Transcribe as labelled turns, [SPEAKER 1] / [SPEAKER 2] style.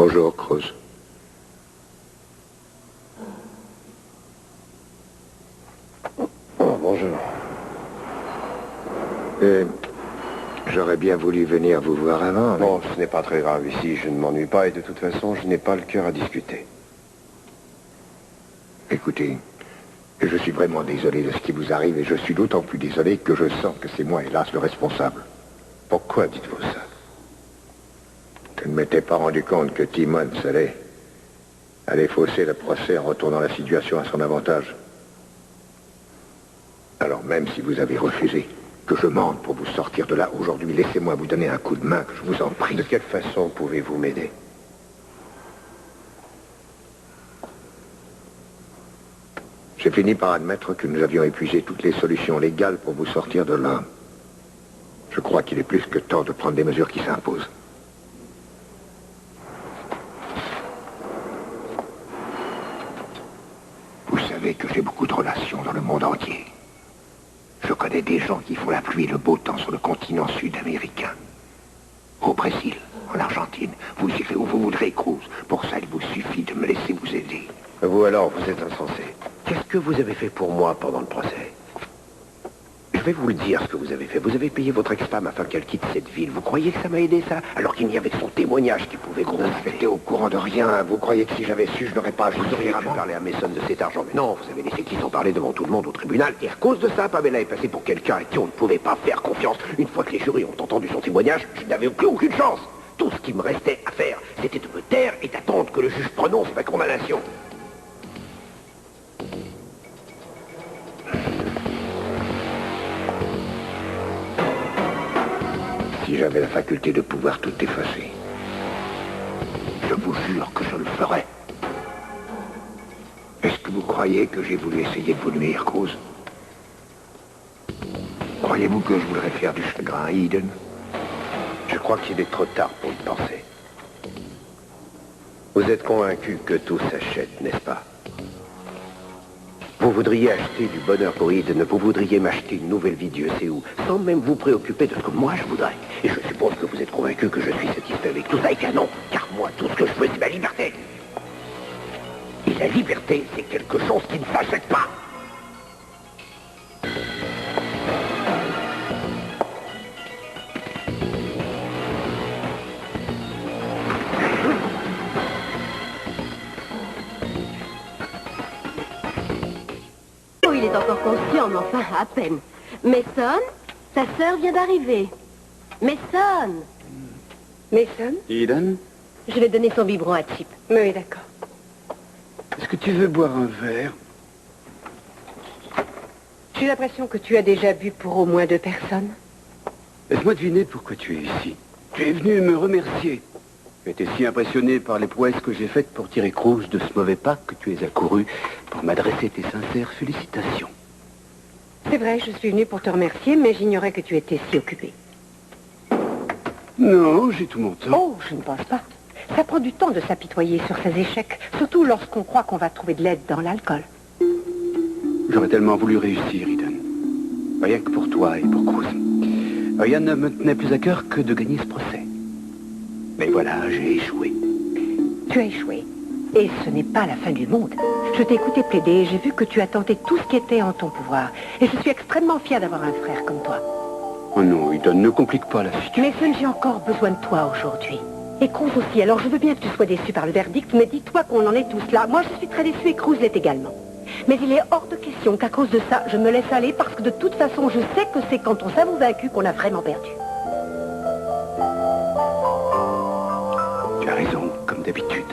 [SPEAKER 1] Bonjour, Cruz.
[SPEAKER 2] Oh, bonjour.
[SPEAKER 1] J'aurais bien voulu venir vous voir avant. Mais...
[SPEAKER 2] Bon, ce n'est pas très grave ici. Je ne m'ennuie pas et de toute façon, je n'ai pas le cœur à discuter.
[SPEAKER 1] Écoutez, je suis vraiment désolé de ce qui vous arrive et je suis d'autant plus désolé que je sens que c'est moi, hélas, le responsable.
[SPEAKER 2] Pourquoi dites-vous ça?
[SPEAKER 1] Je ne m'étais pas rendu compte que Timmons allait fausser le procès en retournant la situation à son avantage. Alors même si vous avez refusé que je mente pour vous sortir de là aujourd'hui, laissez-moi vous donner un coup de main, que je vous en prie.
[SPEAKER 2] De quelle façon pouvez-vous m'aider?
[SPEAKER 1] J'ai fini par admettre que nous avions épuisé toutes les solutions légales pour vous sortir de là. Je crois qu'il est plus que temps de prendre des mesures qui s'imposent. Vous savez que j'ai beaucoup de relations dans le monde entier. Je connais des gens qui font la pluie et le beau temps sur le continent sud-américain. Au Brésil, en Argentine, vous irez où vous voudrez, Cruz. Pour ça, il vous suffit de me laisser vous aider.
[SPEAKER 2] Vous alors, vous êtes insensé. Qu'est-ce que vous avez fait pour moi pendant le procès? Je vais vous le dire, ce que vous avez fait. Vous avez payé votre ex-femme afin qu'elle quitte cette ville. Vous croyez que ça m'a aidé, ça? Alors qu'il n'y avait que son témoignage qui pouvait
[SPEAKER 1] Vous
[SPEAKER 2] convaincre.
[SPEAKER 1] étiez au courant de rien. Vous croyez que si j'avais su, je n'aurais pas agi
[SPEAKER 2] Vous auriez pu parler à Mason de cet argent, mais non, vous avez laissé Keith en parler devant tout le monde au tribunal, et à cause de ça, Pamela est passée pour quelqu'un à qui on ne pouvait pas faire confiance. Une fois que les jurys ont entendu son témoignage, je n'avais plus aucune chance. Tout ce qui me restait à faire, c'était de me taire et d'attendre que le juge prononce ma condamnation.
[SPEAKER 1] Si j'avais la faculté de pouvoir tout effacer, je vous jure que je le ferais. Est-ce que vous croyez que j'ai voulu essayer de vous nuire, Cruz? Croyez-vous que je voudrais faire du chagrin à Eden?
[SPEAKER 2] Je crois qu'il est trop tard pour le penser. Vous êtes convaincu que tout s'achète, n'est-ce pas? Vous voudriez acheter du bonheur pour Eden, vous voudriez m'acheter une nouvelle vie, Dieu sait où, sans même vous préoccuper de ce que moi je voudrais. Et je suppose que vous êtes convaincu que je suis satisfait avec tout ça, et bien non, car moi, tout ce que je veux, c'est ma liberté. Et la liberté, c'est quelque chose qui ne s'achète pas.
[SPEAKER 3] Il est encore conscient, mais enfin, à peine. Mason, ta sœur vient d'arriver. Mason.
[SPEAKER 4] Mason?
[SPEAKER 5] Eden,
[SPEAKER 3] Je vais donner son biberon à Chip.
[SPEAKER 4] Oui, d'accord.
[SPEAKER 5] est-ce que tu veux boire un verre?
[SPEAKER 4] J'ai l'impression que tu as déjà bu pour au moins 2 personnes.
[SPEAKER 5] Laisse-moi deviner pourquoi tu es ici. Tu es venu me remercier. Tu étais si impressionné par les prouesses que j'ai faites pour tirer Cruz de ce mauvais pas que tu es accouru pour m'adresser tes sincères félicitations.
[SPEAKER 4] C'est vrai, je suis venue pour te remercier, mais j'ignorais que tu étais si occupé.
[SPEAKER 5] Non, j'ai tout mon temps.
[SPEAKER 4] Oh, je ne pense pas. Ça prend du temps de s'apitoyer sur ses échecs, surtout lorsqu'on croit qu'on va trouver de l'aide dans l'alcool.
[SPEAKER 5] J'aurais tellement voulu réussir, Eden. Rien que pour toi et pour Cruz. Rien ne me tenait plus à cœur que de gagner ce procès. Mais voilà, j'ai échoué.
[SPEAKER 4] Tu as échoué. Et ce n'est pas la fin du monde. Je t'ai écouté plaider et j'ai vu que tu as tenté tout ce qui était en ton pouvoir. Et je suis extrêmement fière d'avoir un frère comme toi.
[SPEAKER 5] Oh non, Eden, ne complique pas la situation.
[SPEAKER 4] Mason, j'ai encore besoin de toi aujourd'hui. Et Cruz aussi. Alors je veux bien que tu sois déçu par le verdict, mais dis-toi qu'on en est tous là. Moi, je suis très déçue et Cruz l'est également. Mais il est hors de question qu'à cause de ça, je me laisse aller parce que de toute façon, je sais que c'est quand on s'avoue vaincu qu'on a vraiment perdu.
[SPEAKER 5] Tu as raison, comme d'habitude.